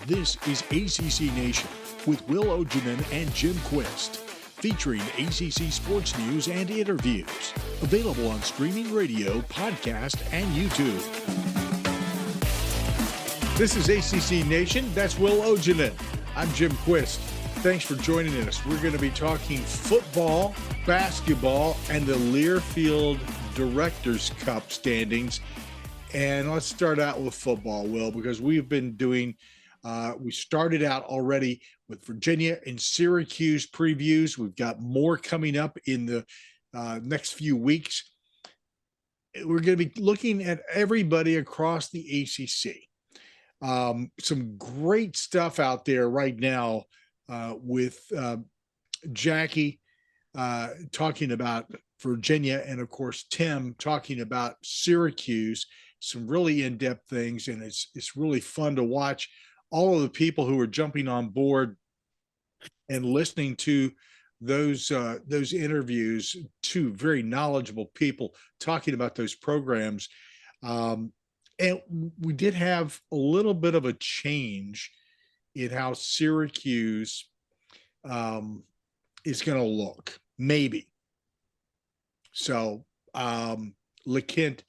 This is ACC Nation with Will Ojanen and Jim Quist, featuring ACC sports news and interviews. Available on streaming radio, podcast, and YouTube. This is ACC Nation. That's Will Ojanen. I'm Jim Quist. Thanks for joining us. We're going to be talking football, basketball, and the Learfield Directors Cup standings. And let's start out with football, Will, because we've been doing we started out already with Virginia and Syracuse previews. We've got more coming up in the next few weeks. We're going to be looking at everybody across the ACC. Some great stuff out there right now with Jackie talking about Virginia, and of course Tim talking about Syracuse. Some really in-depth things, and it's really fun to watch all of the people who are jumping on board and listening to those interviews. Two very knowledgeable people talking about those programs. And we did have a little bit of a change in how Syracuse is going to look, maybe. So LeKent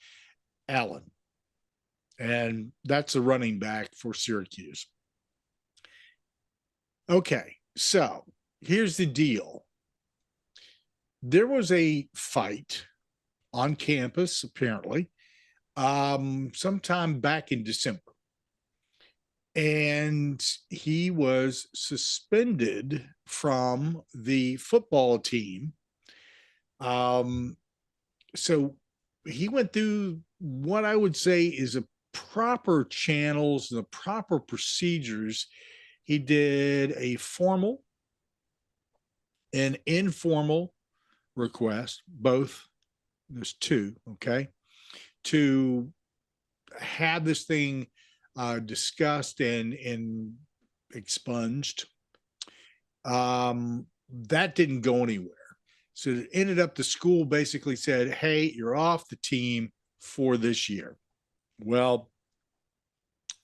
Allen, and that's a running back for Syracuse. Okay, so here's the deal. There was a fight on campus, apparently, sometime back in December. And he was suspended from the football team. So he went through what I would say is a proper channels, the proper procedures. He did a formal and informal request, both. There's two, okay, to have this thing discussed and expunged. That didn't go anywhere. So it ended up, the school basically said, hey, you're off the team for this year. Well,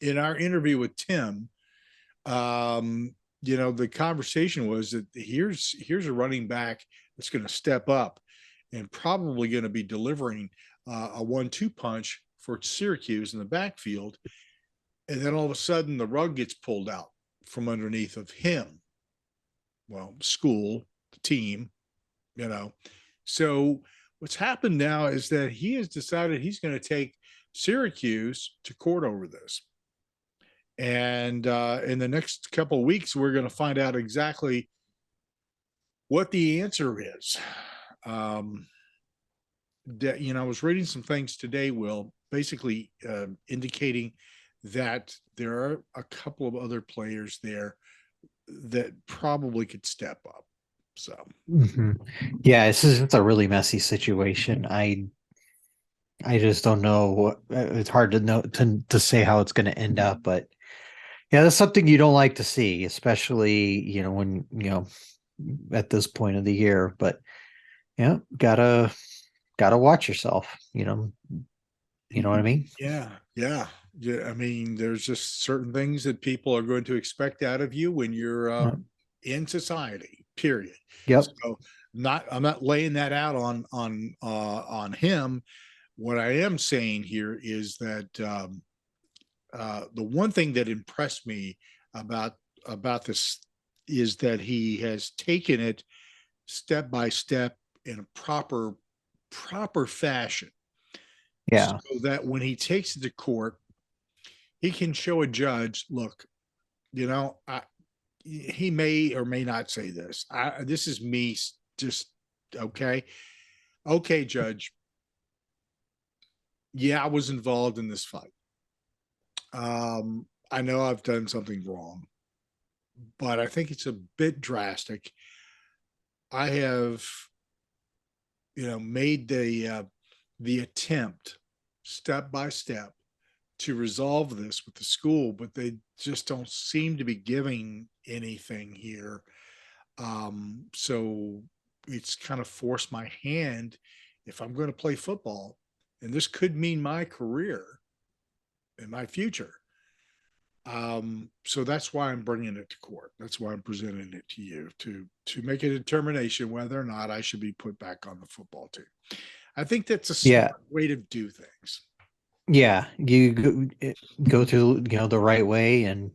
in our interview with Tim, the conversation was that here's a running back that's going to step up and probably going to be delivering a 1-2 punch for Syracuse in the backfield. And then all of a sudden the rug gets pulled out from underneath of him. Well, school, the team, So what's happened now is that he has decided he's going to take Syracuse to court over this. And in the next couple of weeks, we're going to find out exactly what the answer is. I was reading some things today, Will, basically indicating that there are a couple of other players there that probably could step up. So, yeah, it's a really messy situation. I just don't know. It's hard to know to say how it's going to end up, but yeah, that's something you don't like to see, especially when at this point of the year. But yeah, gotta watch yourself. You know what I mean? Yeah. I mean, there's just certain things that people are going to expect out of you when you're in society. Period. Yep. So, I'm not laying that out on him. What I am saying here is that the one thing that impressed me about this is that he has taken it step by step in a proper fashion. Yeah. So that when he takes it to court, he can show a judge, look, he may or may not say this. This is me just, okay, judge. Yeah, I was involved in this fight. I know I've done something wrong, but I think it's a bit drastic. I have, made the attempt step by step to resolve this with the school, but they just don't seem to be giving anything here. So it's kind of forced my hand if I'm going to play football, and this could mean my career and my future. So that's why I'm bringing it to court. That's why I'm presenting it to you to make a determination whether or not I should be put back on the football team. I think that's a smart Yeah, way to do things. yeah. Go through, the right way, and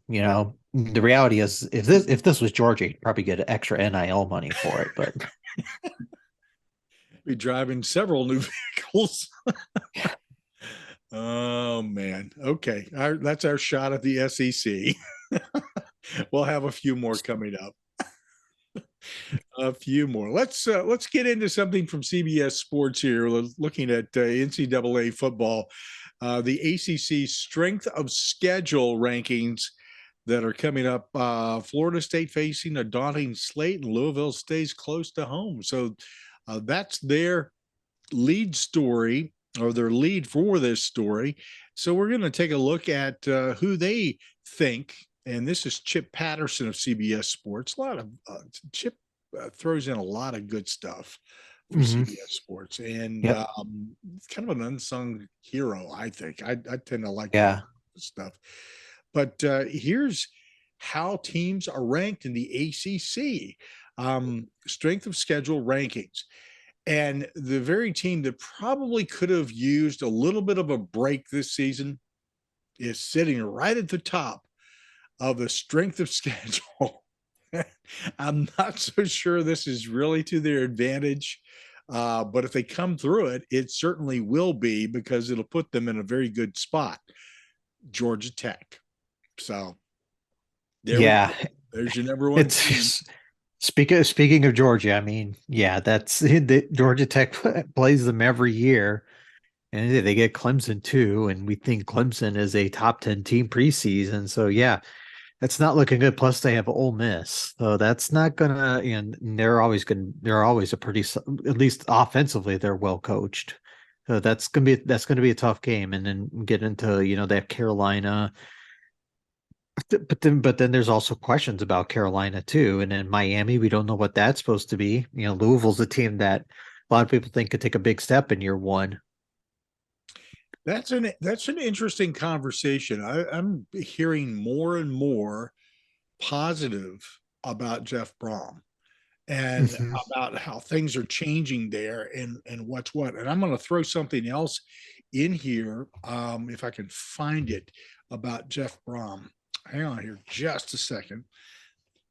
the reality is, if this was Georgia, you'd probably get extra NIL money for it. But Be driving several new vehicles. Oh man. Okay. That's our shot at the SEC. We'll have a few more coming up. A few more. Let's get into something from CBS Sports here. Looking at NCAA football, the ACC strength of schedule rankings that are coming up. Florida State facing a daunting slate, and Louisville stays close to home. So that's their lead story, or their lead for this story. So we're going to take a look at who they think. And this is Chip Patterson of CBS Sports. A lot of Chip throws in a lot of good stuff for CBS Sports, and yep, it's kind of an unsung hero. I think I tend to like yeah, stuff. But here's how teams are ranked in the ACC strength of schedule rankings. And the very team that probably could have used a little bit of a break this season is sitting right at the top of the strength of schedule. I'm not so sure this is really to their advantage. But if they come through it, it certainly will be, because it'll put them in a very good spot. Georgia Tech. So there we yeah. go. There's your number one team. It's speaking of Georgia. I mean, yeah, that's the Georgia Tech plays them every year, and they get Clemson too. And we think Clemson is a top 10 team preseason. So yeah, that's not looking good. Plus, they have Ole Miss, so that's not gonna. And they're always a pretty, at least offensively, they're well coached. So that's gonna be a tough game. And then get into, they have Carolina, but then there's also questions about Carolina too. And then Miami, we don't know what that's supposed to be. Louisville's a team that a lot of people think could take a big step in year one. That's an interesting conversation. I'm hearing more and more positive about Jeff Brom, and Mhm. about how things are changing there, and what's what. And I'm going to throw something else in here, if I can find it, about Jeff Brom. Hang on here just a second.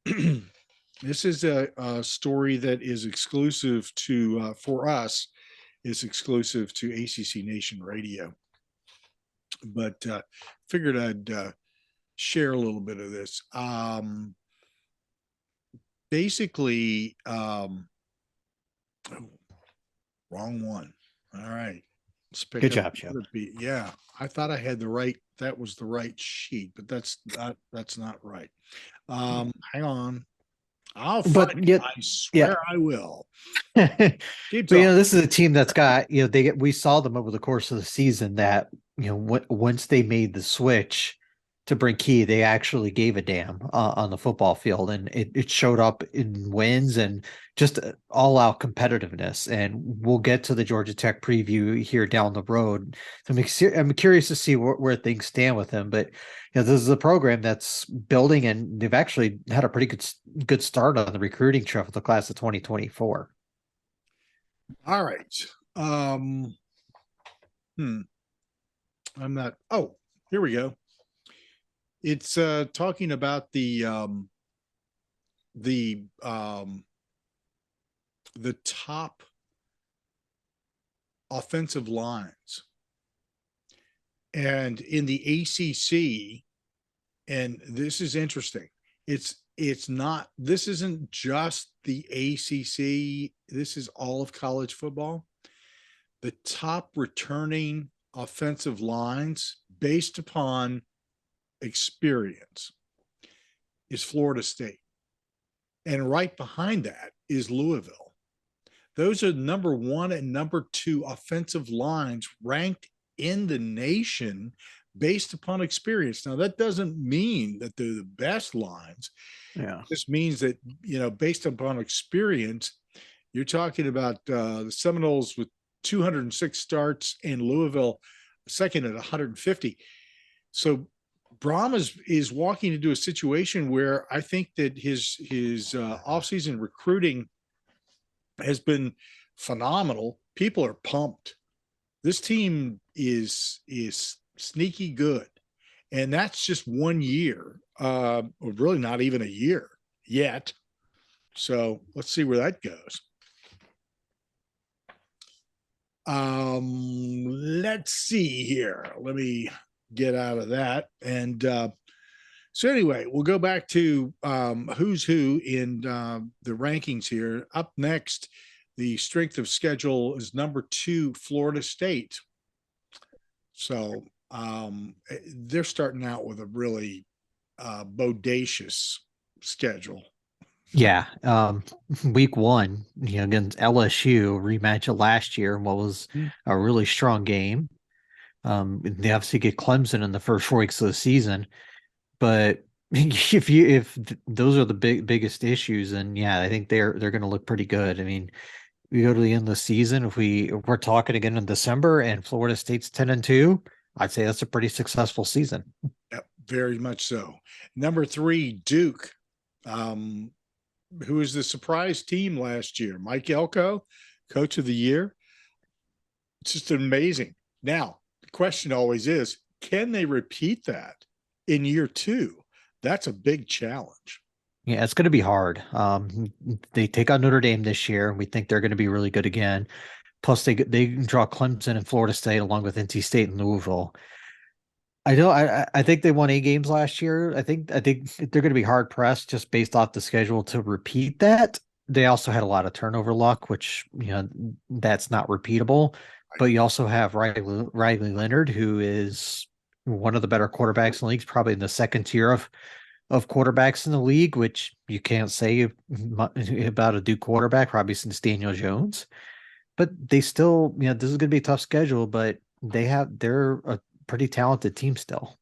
This is a story that is exclusive to, for us, is exclusive to ACC Nation Radio. But figured I'd share a little bit of this. Basically, oh, wrong one. All right. Let's pick Good up job, Chip. the beat. Yeah, I thought I had the right. That was the right sheet, but that's not right. Hang on. I'll find But it. yet, I yeah. swear I will. But Keep talking. this is a team that's got, we saw them over the course of the season that, once they made the switch to bring Key, they actually gave a damn on the football field, and it showed up in wins and just all out competitiveness. And we'll get to the Georgia Tech preview here down the road. So I'm curious to see where things stand with them. But this is a program that's building, and they've actually had a pretty good start on the recruiting trail for the class of 2024. All right. Um, I'm not. Oh, here we go. It's talking about the the top offensive lines, and in the ACC, and this is interesting. It's not. This isn't just the ACC. This is all of college football. The top returning offensive lines based upon experience is Florida State. And right behind that is Louisville. Those are number one and number two offensive lines ranked in the nation based upon experience. Now, that doesn't mean that they're the best lines. Yeah. This means that, based upon experience, you're talking about the Seminoles with 206 starts and Louisville second at 150. So Brahm is walking into a situation where I think that his offseason recruiting has been phenomenal. People are pumped. This team is sneaky good, and that's just 1 year, or really not even a year yet. So let's see where that goes. Let's see here. Let me get out of that. And so anyway, we'll go back to who's who in the rankings here. Up next, the strength of schedule is number 2, Florida State. So they're starting out with a really bodacious schedule. Yeah. Week 1, against LSU, rematch of last year, and what was a really strong game. They obviously get Clemson in the first 4 weeks of the season, but if those are the biggest issues, then yeah, I think they're going to look pretty good. I mean, we go to the end of the season, if we're talking again in December and Florida State's 10-2, I'd say that's a pretty successful season. Yep, very much so. Number 3, Duke, who was the surprise team last year. Mike Elko, coach of the year. It's just amazing. Now, the question always is, can they repeat that in year 2? That's a big challenge. Yeah, it's going to be hard. They take on Notre Dame this year. We think they're going to be really good again. Plus, they draw Clemson and Florida State along with NC State and Louisville. I think they won 8 games last year. I think they're going to be hard pressed just based off the schedule to repeat that. They also had a lot of turnover luck, which that's not repeatable. But you also have Riley Leonard, who is one of the better quarterbacks in the league, probably in the second tier of quarterbacks in the league, which you can't say about a Duke quarterback, probably since Daniel Jones. But they still, this is going to be a tough schedule, but they're a pretty talented team still.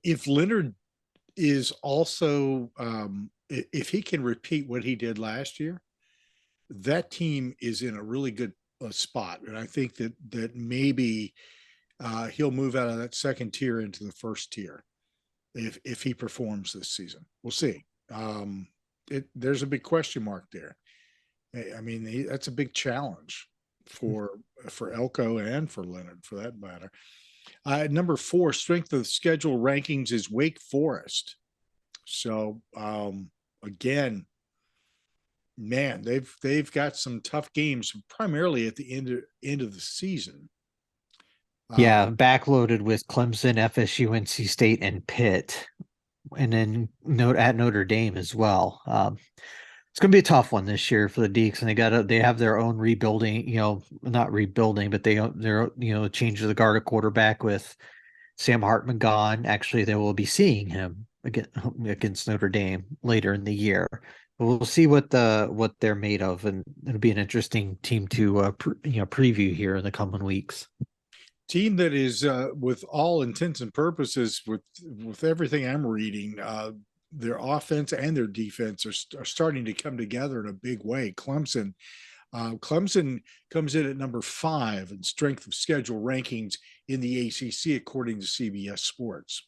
If Leonard is also, if he can repeat what he did last year, that team is in a really good spot. And I think that maybe he'll move out of that second tier into the first tier if he performs this season. We'll see. There's a big question mark there. I mean, that's a big challenge for Elko and for Leonard, for that matter. Number 4, strength of schedule rankings is Wake Forest. So again, man, they've got some tough games, primarily at the end of the season. Yeah, backloaded with Clemson, FSU, NC State, and Pitt, and then at Notre Dame as well. It's going to be a tough one this year for the Deacs, and they have their own rebuilding. Not rebuilding, but they're change the guard at quarterback with Sam Hartman gone. Actually, they will be seeing him against Notre Dame later in the year. But we'll see what they're made of, and it'll be an interesting team to preview here in the coming weeks. Team that is, with all intents and purposes, with everything I'm reading, their offense and their defense are starting to come together in a big way. Clemson comes in at number 5 in strength of schedule rankings in the ACC, according to CBS Sports.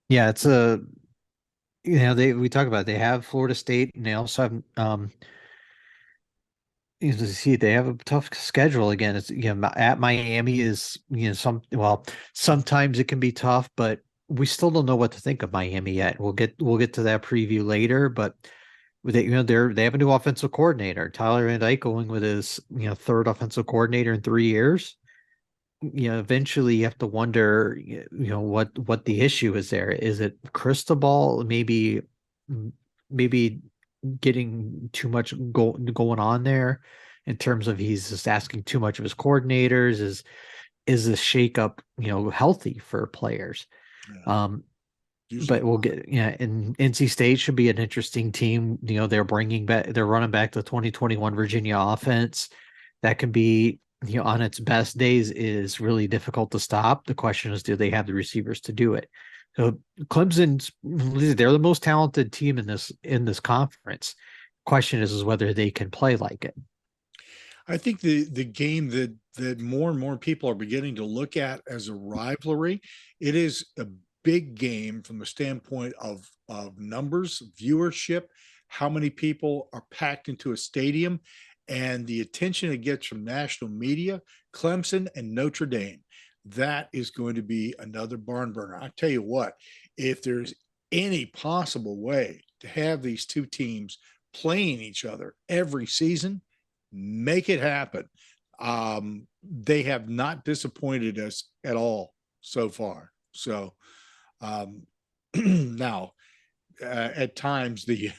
Yeah, it's we talk about it. They have Florida State, and they also have they have a tough schedule again. It's at Miami is sometimes it can be tough, but we still don't know what to think of Miami yet. We'll get to that preview later, but they have a new offensive coordinator, Tyler Van Dyke, going with his 3rd offensive coordinator in 3 years. Eventually you have to wonder what the issue is there. Is it Cristobal maybe getting too much going on there in terms of he's just asking too much of his coordinators? Is this shakeup healthy for players? Yeah. But we'll get and NC State should be an interesting team. They're running back the 2021 Virginia offense that can be on its best days is really difficult to stop. The question is, do they have the receivers to do it? So they're the most talented team in this conference. Question is whether they can play like it. I think the game that more and more people are beginning to look at as a rivalry, it is a big game from the standpoint of numbers, viewership, how many people are packed into a stadium, and the attention it gets from national media, Clemson and Notre Dame. That is going to be another barn burner. I tell you what, if there's any possible way to have these two teams playing each other every season, make it happen. They have not disappointed us at all so far. So now, at times, the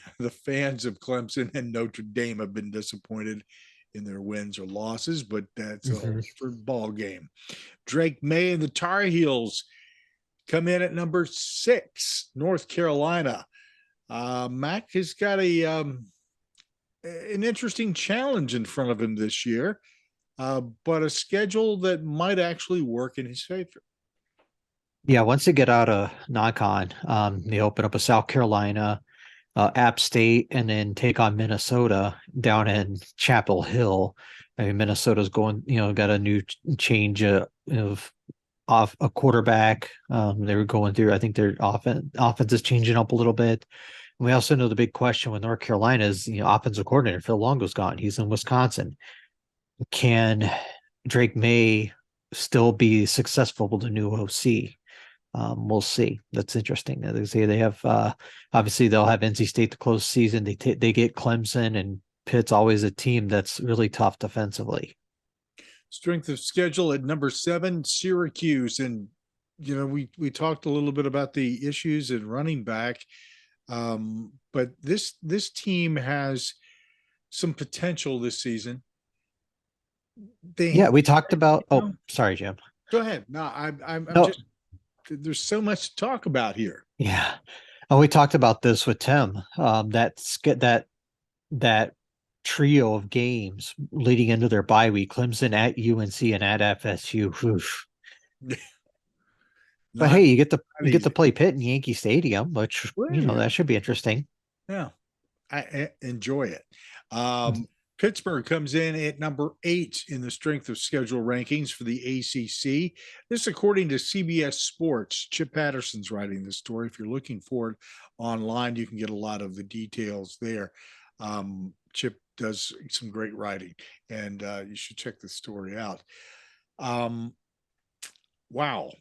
fans of Clemson and Notre Dame have been disappointed in their wins or losses, but that's a whole Mhm. different ball game. Drake May and the Tar Heels come in at number 6, North Carolina. Mac has got an interesting challenge in front of him this year, but a schedule that might actually work in his favor. Yeah, once they get out of non-con, they open up a South Carolina, App State, and then take on Minnesota down in Chapel Hill. I mean, Minnesota's going, got a new change of off a quarterback. They were going through. I think their offense is changing up a little bit. And we also know the big question with North Carolina is, offensive coordinator Phil Longo's gone. He's in Wisconsin. Can Drake May still be successful with the new OC? We'll see. That's interesting. They say they have obviously they'll have NC State to close the season. They get Clemson, and Pitt's always a team that's really tough defensively. Strength of schedule at number 7, Syracuse, and we talked a little bit about the issues at running back, but this team has some potential this season. Yeah, They we talked about. Oh, no, sorry, Jim. go ahead. No, I'm No, just there's so much to talk about here. yeah. Oh, we talked about this with Tim. That trio of games leading into their bye week: Clemson at UNC and at FSU. Oof. But Not hey, not you get to easy. play Pitt in Yankee Stadium, which Well, yeah, that should be interesting. yeah. I enjoy it. Pittsburgh comes in at number 8 in the strength of schedule rankings for the ACC. This, according to CBS Sports. Chip Patterson's writing this story. If you're looking for it online, you can get a lot of the details there. Chip does some great writing, and you should check the story out. Um, wow.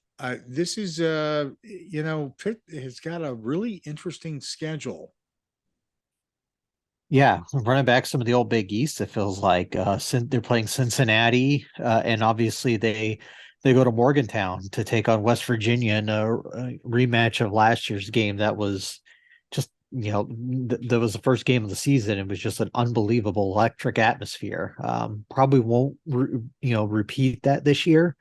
This is, Pitt has got a really interesting schedule. Yeah, running back some of the old Big East. It feels like they're playing Cincinnati, and obviously they go to Morgantown to take on West Virginia in a rematch of last year's game. That was just that was the first game of the season. It was just an unbelievable electric atmosphere. Probably won't repeat that this year,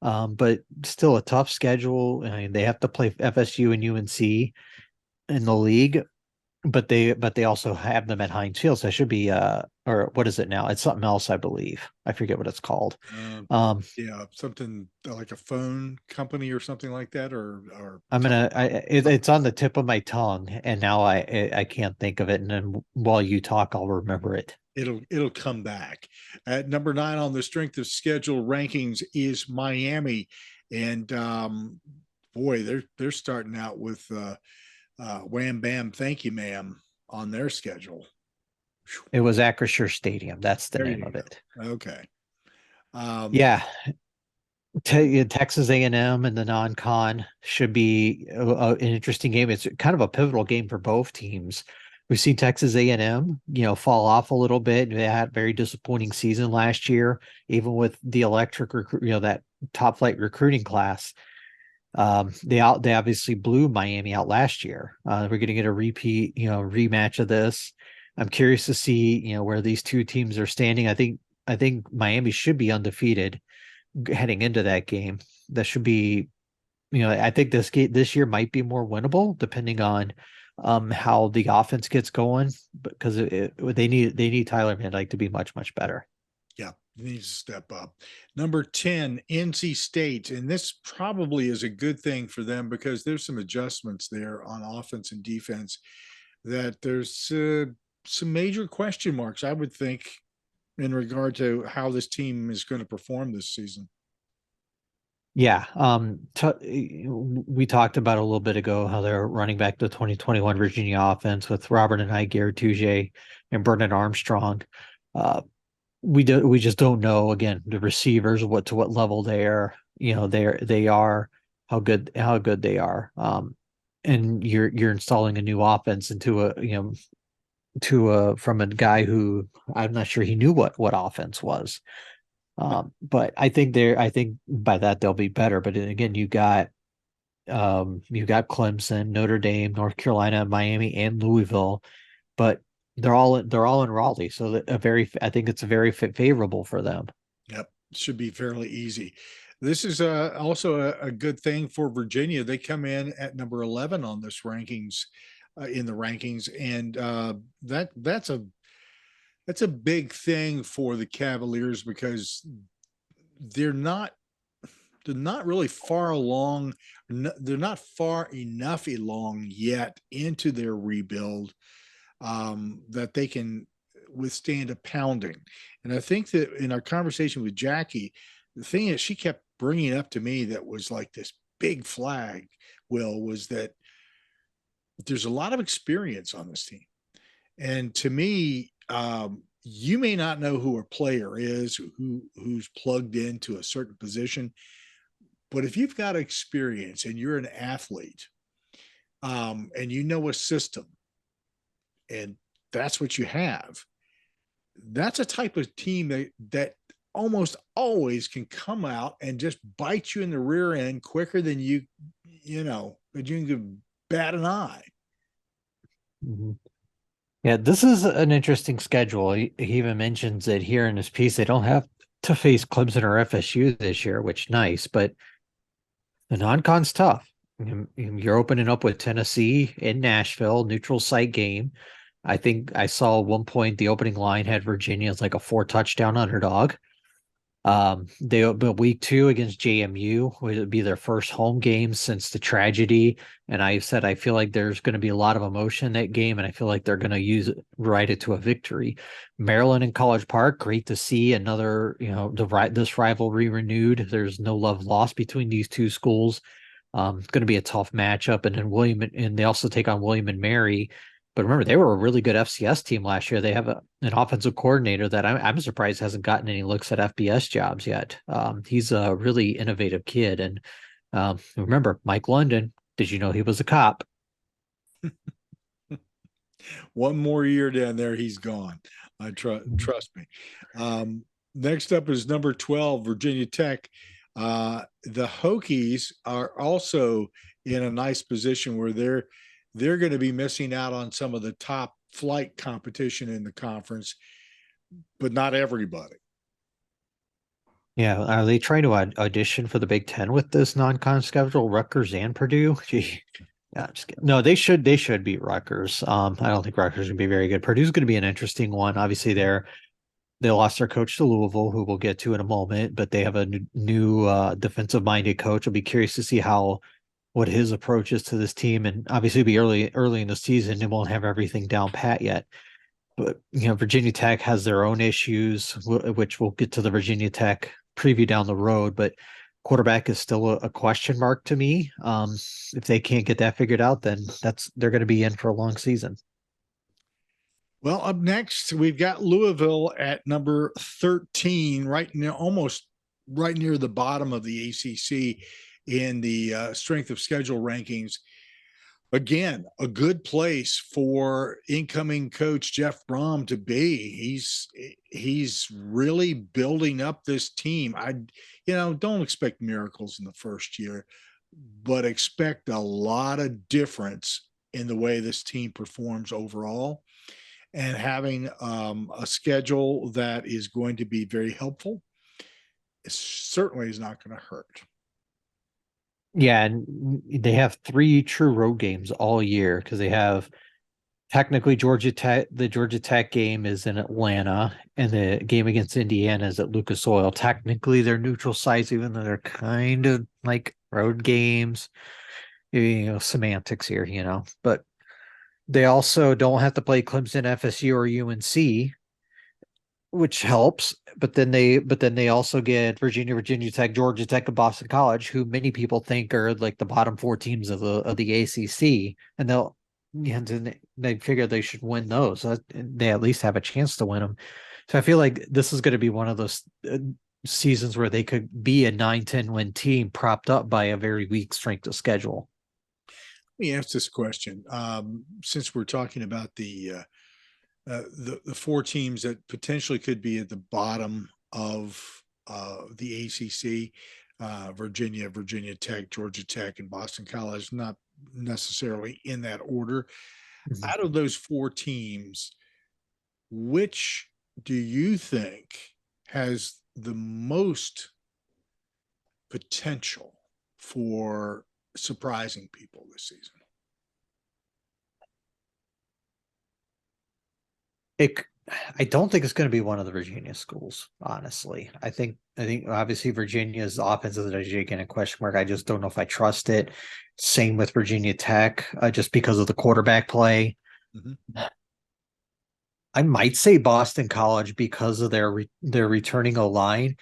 but still a tough schedule. I mean, they have to play FSU and UNC in the league, but they also have them at Heinz Field. So it should be or what is it now? It's something else, I believe. I forget what it's called. Um, Um, yeah, something like a phone company or something like that, or it's on the tip of my tongue, and now I can't think of it. And then while you talk, I'll remember it. it'll come back. At number 9 on the strength of schedule rankings is Miami, and boy, they're starting out with wham bam, thank you, ma'am, on their schedule. It was Acrisure Stadium. That's the There name you of it. go. Okay. Um, Yeah, Texas A&M and the non-con should be an interesting game. It's kind of a pivotal game for both teams. We've seen Texas A&M, fall off a little bit. They had a very disappointing season last year, even with the electric recruit, that top flight recruiting class. They obviously blew Miami out last year. We're going to get a repeat, rematch of this. I'm curious to see, where these two teams are standing. I think Miami should be undefeated heading into that game. That should be, I think this year might be more winnable depending on how the offense gets going, because they need Tyler Van Dyke to be much much better. yeah, needs to step up. Number 10, NC State. And this probably is a good thing for them because there's some adjustments there on offense and defense that there's some major question marks, I would think, in regard to how this team is going to perform this season. Yeah. We talked about a little bit ago how they're running back the 2021 Virginia offense with Robert and I, Garrett Tujague, and Bernard Armstrong. Uh, we just don't know, again, the receivers, what level they are, they are, how good they are. And you're installing a new offense into from a guy who I'm not sure he knew what offense was. But I think by that they'll be better. But again, you got Clemson, Notre Dame, North Carolina, Miami, and Louisville, but they're all in Raleigh, so I think it's very favorable for them. Yep, should be fairly easy. This is also a good thing for Virginia. They come in at number 11 on this rankings, in the rankings, and that's a big thing for the Cavaliers because they're not they're not really far along. They're not far enough along yet into their rebuild that they can withstand a pounding. And I think that in our conversation with Jackie, the thing that she kept bringing up to me that was like this big flag, Will, was that there's a lot of experience on this team. And to me, you may not know who a player is, who's plugged into a certain position, but if you've got experience and you're an athlete, and you know a system, and that's what you have, that's a type of team that almost always can come out and just bite you in the rear end quicker than that you can bat an eye. Mhm. Yeah, this is an interesting schedule. He even mentions it here in his piece. They don't have to face Clemson or FSU this year, which nice, but the non-con's tough. You're opening up with Tennessee in Nashville, neutral site game. I think I saw at one point the opening line had Virginia as like a 4 touchdown underdog. But week 2 against JMU would be their first home game since the tragedy. And I said I feel like there's going to be a lot of emotion in that game, and I feel like they're going to ride it to a victory. Maryland and College Park, great to see another, this rivalry renewed. There's no love lost between these two schools. It's going to be a tough matchup, and then and they also take on William and Mary. But remember, they were a really good FCS team last year. They have an offensive coordinator that I'm surprised hasn't gotten any looks at FBS jobs yet. He's a really innovative kid. And remember, Mike London, did you know he was a cop? One more year down there, he's gone. I trust me. Next up is number 12, Virginia Tech. The Hokies are also in a nice position where they're going to be missing out on some of the top flight competition in the conference, but not everybody. Yeah, are they trying to audition for the Big Ten with this non-con schedule? Rutgers and Purdue? Gee. Yeah, I'm just kidding. No, they should beat Rutgers. I don't think Rutgers is gonna be very good. Purdue's gonna be an interesting one. Obviously, they lost their coach to Louisville, who we'll get to in a moment, but they have a new defensive-minded coach. I'll be curious to see what his approach is to this team, and obviously it'll be early in the season. It won't have everything down pat yet. But Virginia Tech has their own issues, which we'll get to the Virginia Tech preview down the road. But quarterback is still a question mark to me. If they can't get that figured out, then they're going to be in for a long season. Well, up next, we've got Louisville at number 13, almost right near the bottom of the ACC in the strength of schedule rankings. Again, a good place for incoming coach Jeff Brom to be. He's really building up this team. Don't expect miracles in the first year, but expect a lot of difference in the way this team performs overall. And having a schedule that is going to be very helpful, it certainly is not going to hurt. Yeah, and they have 3 true road games all year because they have technically Georgia Tech. The Georgia Tech game is in Atlanta, and the game against Indiana is at Lucas Oil. Technically, they're neutral sites, even though they're kind of like road games. Semantics here, but they also don't have to play Clemson, FSU, or UNC. which helps. But then they also get Virginia Tech, Georgia Tech, and Boston College, who many people think are like the bottom four teams of the ACC, and they figure they should win those. So they at least have a chance to win them. So I feel like this is going to be one of those seasons where they could be a 9-10 win team propped up by a very weak strength of schedule. Let me ask this question. Since we're talking about the four teams that potentially could be at the bottom of the ACC, Virginia Tech, Georgia Tech, and Boston College, not necessarily in that order. Mhm. Out of those four teams, which do you think has the most potential for surprising people this season? It, I don't think it's going to be one of the Virginia schools, honestly. I think obviously Virginia's offense is a gigantic question mark. I just don't know if I trust it. Same with Virginia Tech, just because of the quarterback play. Mhm. I might say Boston College because of their returning O line.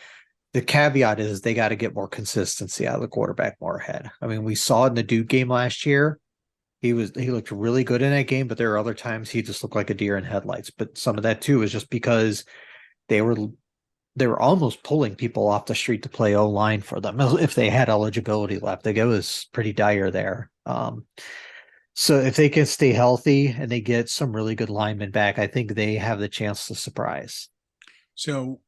The caveat is they got to get more consistency out of the quarterback Moorhead. I mean, we saw it in the Duke game last year. He looked really good in that game, but there are other times he just looked like a deer in headlights. But some of that too is just because they were they were almost pulling people off the street to play O line for them if they had eligibility left. Like it was pretty dire there. So if they can stay healthy and they get some really good linemen back, I think they have the chance to surprise. So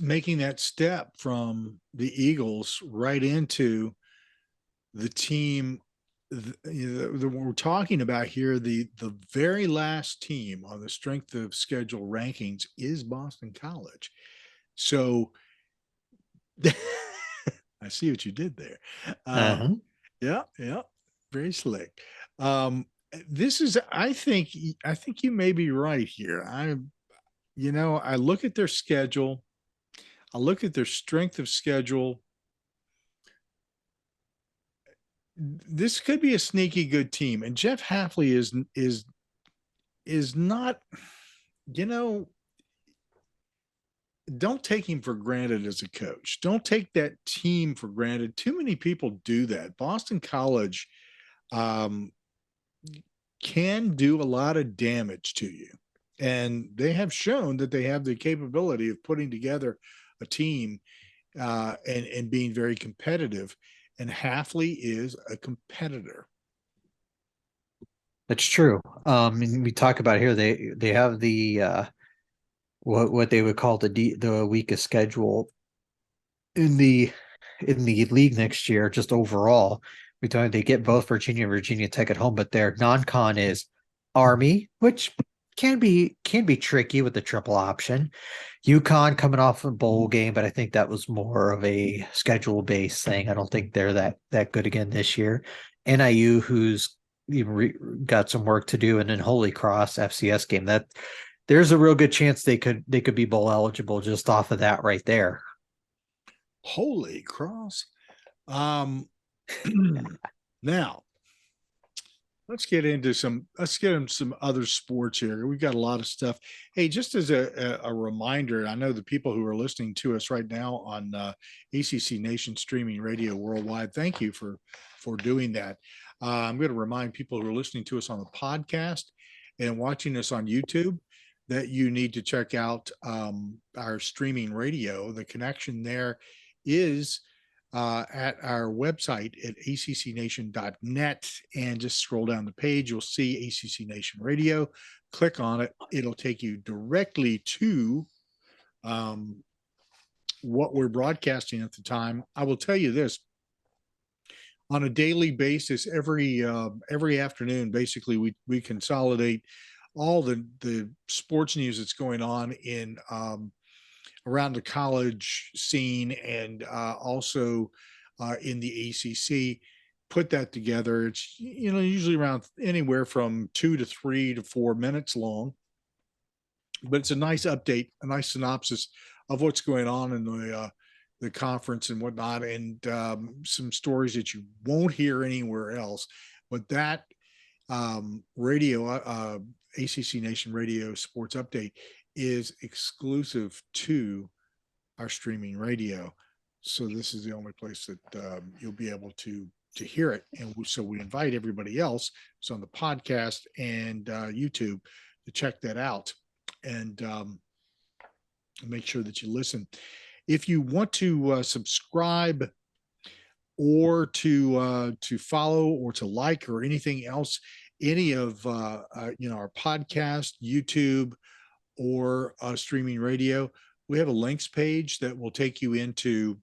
making that step from the Eagles right into the team that we're talking about here, the very last team on the strength of schedule rankings is Boston College. So I see what you did there. Uh-huh. Yeah, yeah, very slick. Um, this is, I think you may be right here. I look at their schedule, I look at their strength of schedule. This could be a sneaky good team, and Jeff Hafley is not. You know, don't take him for granted as a coach. Don't take that team for granted. Too many people do that. Boston College um, can do a lot of damage to you, and they have shown that they have the capability of putting together a team and being very competitive. And Hafley is a competitor. That's true. And we talk about here they have the what they would call the weakest schedule in the league next year, just overall. They get both Virginia and Virginia Tech at home, but their non-con is Army, which can be tricky with the triple option. UConn coming off a bowl game, but I think that was more of a schedule based thing. I don't think they're that good again this year. NIU, who's got some work to do, and then Holy Cross FCS game. That there's a real good chance they could be bowl eligible just off of that right there. Holy cross. Um, now let's get into some other sports here. We've got a lot of stuff. Hey, just as a reminder, I know the people who are listening to us right now on ACC Nation streaming radio worldwide, thank you for doing that. I'm going to remind people who are listening to us on the podcast and watching us on YouTube that you need to check out our streaming radio. The connection there is at our website at accnation.net, and just scroll down the page. You'll see ACC Nation Radio. Click on it. It'll take you directly to what we're broadcasting at the time. I will tell you this: on a daily basis, every afternoon, basically, we consolidate all the sports news that's going on in around the college scene, and also in the ACC. Put that together. It's usually around anywhere from 2 to 3 to 4 minutes long, but it's a nice update, a nice synopsis of what's going on in the conference and whatnot, and some stories that you won't hear anywhere else. But that radio ACC Nation Radio Sports Update is exclusive to our streaming radio. So this is the only place that you'll be able to hear it. And so we invite everybody else who's on the podcast and YouTube to check that out and make sure that you listen. If you want to subscribe or to follow or to like or anything else, any of our podcast, YouTube, or streaming radio, we have a links page that will take you into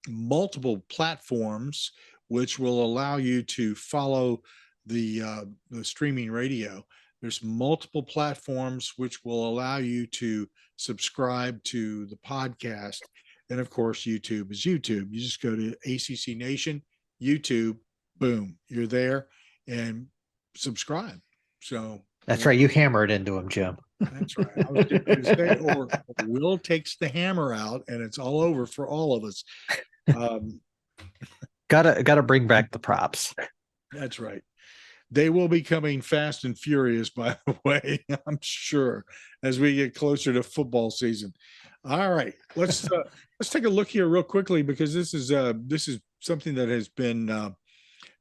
multiple platforms, which will allow you to follow the streaming radio. There's multiple platforms which will allow you to subscribe to the podcast. And of course, YouTube is YouTube. You just go to ACC Nation, YouTube, boom, you're there, and subscribe. So that's right. You hammer it into him, Jim. That's right. I was going to say, or Will takes the hammer out, and it's all over for all of us. Gotta bring back the props. That's right. They will be coming fast and furious, by the way, I'm sure, as we get closer to football season. All right, let's take a look here real quickly, because this is something that has been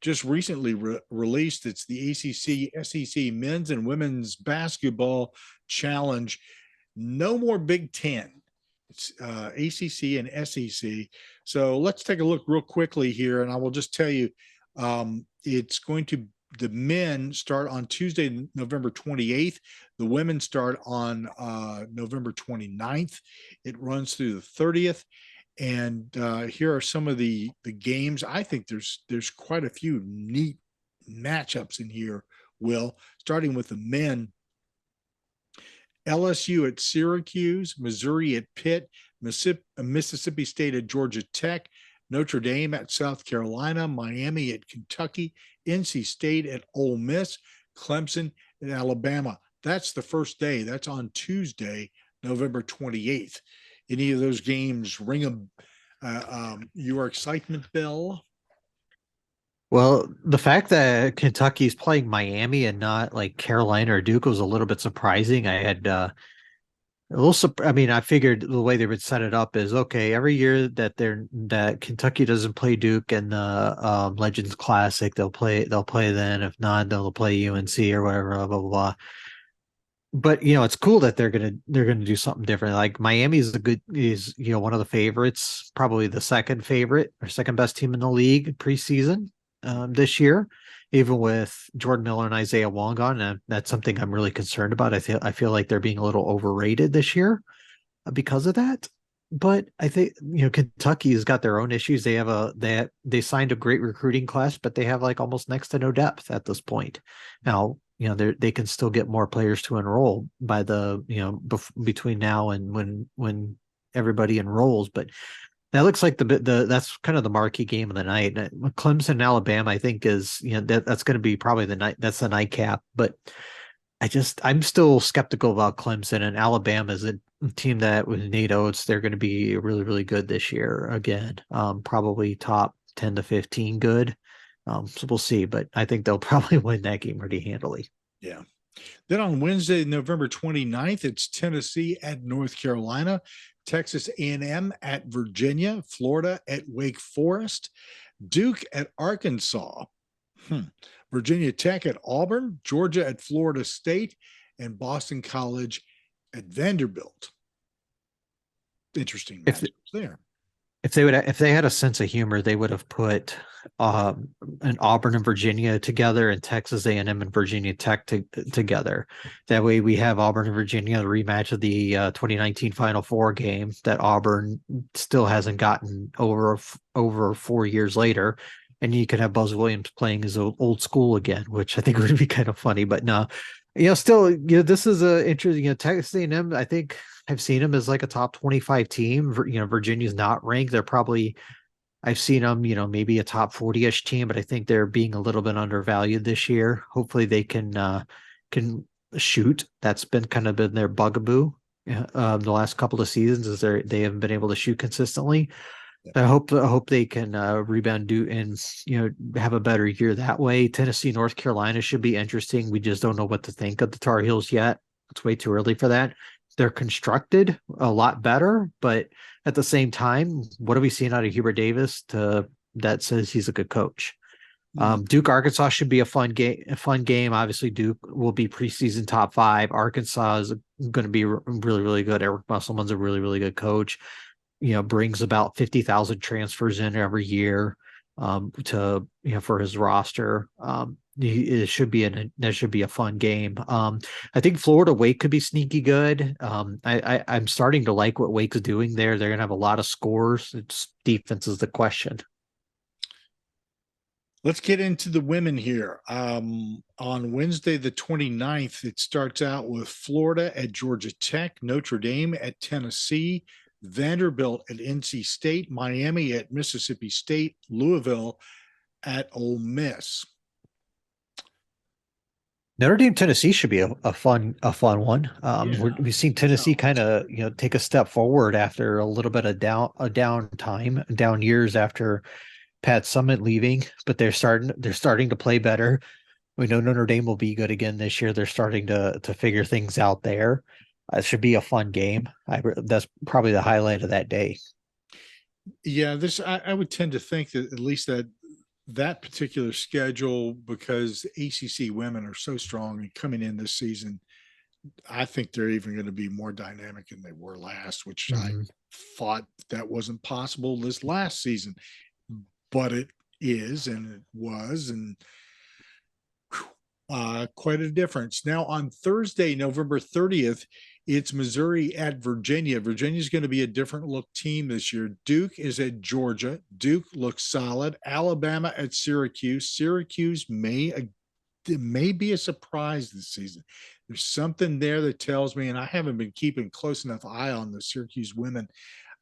just recently released. It's the ACC SEC Men's and Women's Basketball Challenge. No more Big Ten. It's ACC and SEC. So let's take a look real quickly here, and I will just tell you, the men start on Tuesday, November 28th. The women start on November 29th. It runs through the 30th. And here are some of the games. I think there's quite a few neat matchups in here, Will, starting with the men. LSU at Syracuse, Missouri at Pitt, Mississippi State at Georgia Tech, Notre Dame at South Carolina, Miami at Kentucky, NC State at Ole Miss, Clemson at Alabama. That's the first day. That's on Tuesday, November 28th. Any of those games ring your excitement bell? Well, the fact that Kentucky's playing Miami and not like Carolina or Duke was a little bit surprising. I had I figured the way they would set it up is, okay, every year that Kentucky doesn't play Duke in the Legends Classic, they'll play then. If not, they'll play UNC or whatever, blah blah blah. But it's cool that they're gonna do something different. Like Miami is one of the favorites, probably the second favorite or second best team in the league preseason this year, even with Jordan Miller and Isaiah Wong on. And that's something I'm really concerned about. I feel like they're being a little overrated this year because of that. But I think Kentucky's got their own issues. They signed a great recruiting class, but they have like almost next to no depth at this point. Now, they can still get more players to enroll by between now and when everybody enrolls. But that looks like that's kind of the marquee game of the night. Clemson, Alabama, I think is that's going to be probably the night. That's the nightcap. But I'm still skeptical about Clemson, and Alabama is a team that with Nate Oates, they're going to be really, really good this year again. Probably top 10 to 15 good. So we'll see, but I think they'll probably win that game pretty handily. Yeah. Then on Wednesday, November 29th, it's Tennessee at North Carolina, Texas A&M at Virginia, Florida at Wake Forest, Duke at Arkansas, Virginia Tech at Auburn, Georgia at Florida State, and Boston College at Vanderbilt. Interesting matchups there. If they had a sense of humor, they would have put an Auburn and Virginia together and Texas A&M and Virginia Tech together. That way we have Auburn and Virginia, the rematch of the 2019 Final Four game that Auburn still hasn't gotten over 4 years later. And you could have Buzz Williams playing his old school again, which I think would be kind of funny. But no, this is a interesting. Texas A&M, I think I've seen them as like a top 25 team. Virginia's not ranked. They're probably, I've seen them, maybe a top 40-ish team, but I think they're being a little bit undervalued this year. Hopefully they can shoot. That's been their bugaboo the last couple of seasons, is they haven't been able to shoot consistently. I hope they can rebound and have a better year that way. Tennessee, North Carolina should be interesting. We just don't know what to think of the Tar Heels yet. It's way too early for that. They're constructed a lot better, but at the same time, what are we seeing out of Hubert Davis that says he's a good coach? Duke Arkansas should be a fun game. A fun game. Obviously, Duke will be preseason top 5. Arkansas is going to be really, really good. Eric Musselman's a really, really good coach. Brings about 50,000 transfers in every year to for his roster. It should be a fun game. I think Florida Wake could be sneaky good. I'm starting to like what Wake's doing there. They're gonna have a lot of scores. It's defense is the question. Let's get into the women here. On Wednesday, the 29th, it starts out with Florida at Georgia Tech, Notre Dame at Tennessee, Vanderbilt at NC State, Miami at Mississippi State, Louisville at Ole Miss. Notre Dame Tennessee should be a fun one. We've seen Tennessee kind of take a step forward after a little bit of down years after Pat Summitt leaving, but they're starting to play better. We know Notre Dame will be good again this year. They're starting to figure things out there. It should be a fun game. That's probably the highlight of that day. Yeah, I would tend to think that at least that particular schedule, because ACC women are so strong and coming in this season, I think they're even going to be more dynamic than they were last, which I thought that wasn't possible this last season, but it is, and it was, and quite a difference. Now on Thursday, November 30th, it's Missouri at Virginia. Virginia's going to be a different look team this year. Duke is at Georgia. Duke looks solid. Alabama at Syracuse. Syracuse may be a surprise this season. There's something there that tells me, and I haven't been keeping close enough eye on the Syracuse women,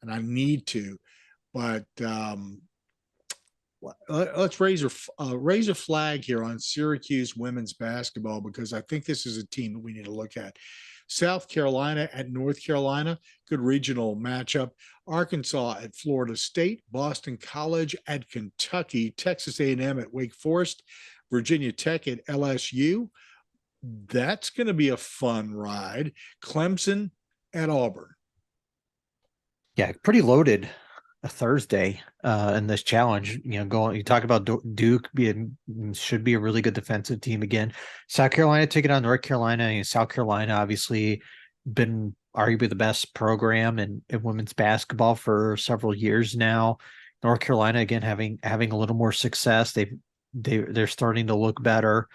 and I need to, but let's raise a flag here on Syracuse women's basketball, because I think this is a team that we need to look at. South Carolina at North Carolina, good regional matchup. Arkansas at Florida State, Boston College at Kentucky, Texas A&M at Wake Forest, Virginia Tech at LSU. That's going to be a fun ride. Clemson at Auburn. Yeah, pretty loaded a Thursday in this challenge. You talk about Duke should be a really good defensive team again. South Carolina taking on North Carolina. South Carolina obviously been arguably the best program in women's basketball for several years now. North Carolina again having a little more success. They're starting to look better.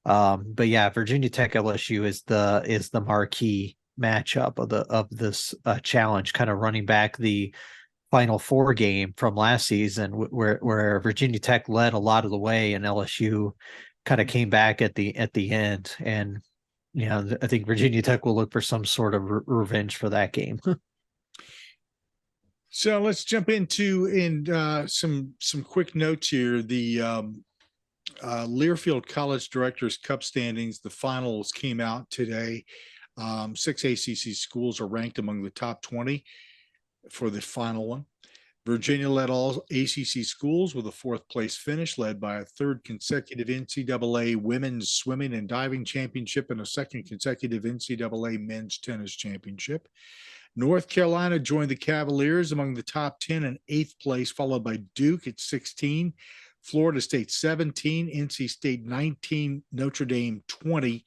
But yeah, Virginia Tech LSU is the marquee matchup of this challenge, kind of running back the Final Four game from last season, where Virginia Tech led a lot of the way and LSU kind of came back at the end. And I think Virginia Tech will look for some sort of revenge for that game. So let's jump into some quick notes here. The Learfield College Directors Cup standings, the finals came out today. 6 ACC schools are ranked among the top 20 for the final one. Virginia led all ACC schools with a 4th place finish, led by a 3rd consecutive NCAA women's swimming and diving championship and a 2nd consecutive NCAA men's tennis championship. North Carolina joined the Cavaliers among the top 10 in 8th place, followed by Duke at 16, Florida State 17, NC State 19, Notre Dame 20.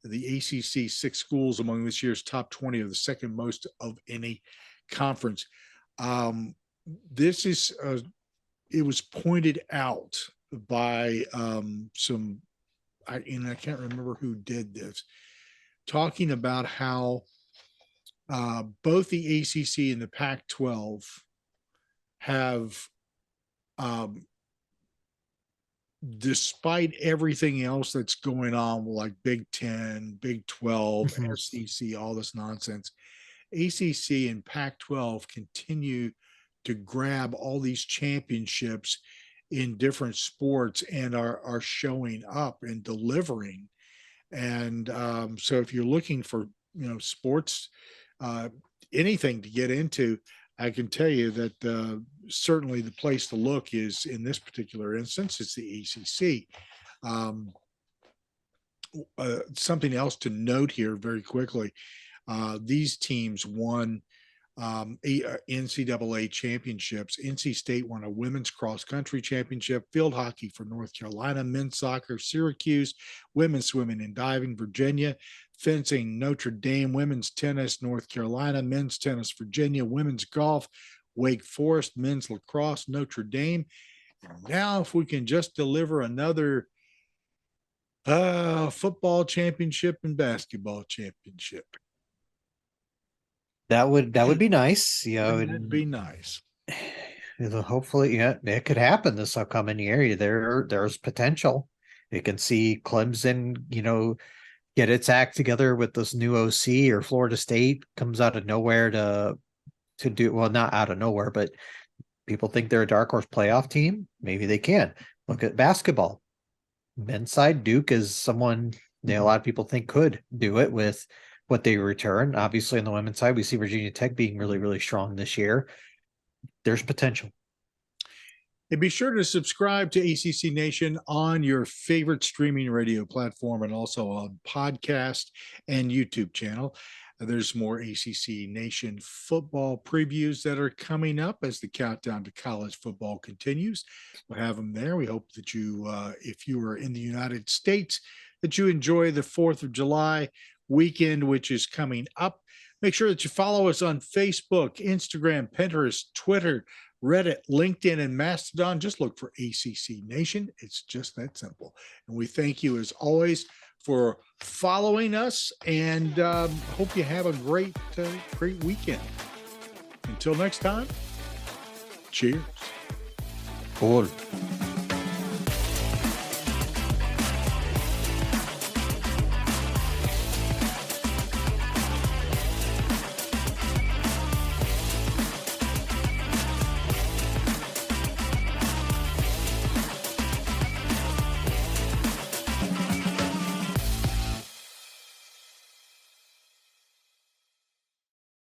The ACC 6 schools among this year's top 20 are the second most of any conference. This is it was pointed out by I can't remember who did this, talking about how both the ACC and the Pac-12 have, despite everything else that's going on, like Big 10, Big 12, SEC, all this nonsense, ACC and Pac-12 continue to grab all these championships in different sports and are showing up and delivering. And so if you're looking for, sports, anything to get into, I can tell you that certainly the place to look is, in this particular instance, it's the ACC. something else to note here very quickly. These teams won NCAA championships. NC State won a women's cross country championship, field hockey for North Carolina, men's soccer, Syracuse, women's swimming and diving, Virginia, fencing, Notre Dame, women's tennis, North Carolina, men's tennis, Virginia, women's golf, Wake Forest, men's lacrosse, Notre Dame. And now, if we can just deliver another football championship and basketball championship. That would be nice. That'd be nice. Hopefully, it could happen this upcoming year. There's potential. You can see Clemson, get its act together with this new OC, or Florida State comes out of nowhere to do, well, not out of nowhere, but people think they're a dark horse playoff team. Maybe they can. Look at basketball. Men's side, Duke is someone a lot of people think could do it with what they return. Obviously, on the women's side, we see Virginia Tech being really, really strong this year. There's potential. And be sure to subscribe to ACC Nation on your favorite streaming radio platform, and also on podcast and YouTube channel. There's more ACC Nation football previews that are coming up as the countdown to college football continues. We'll have them there. We hope that you, if you are in the United States, that you enjoy the 4th of July weekend, which is coming up. Make sure that you follow us on Facebook, Instagram, Pinterest, Twitter, Reddit, LinkedIn, and Mastodon. Just look for ACC Nation. It's just that simple. And we thank you, as always, for following us, and hope you have a great weekend. Until next time, cheers. Cool.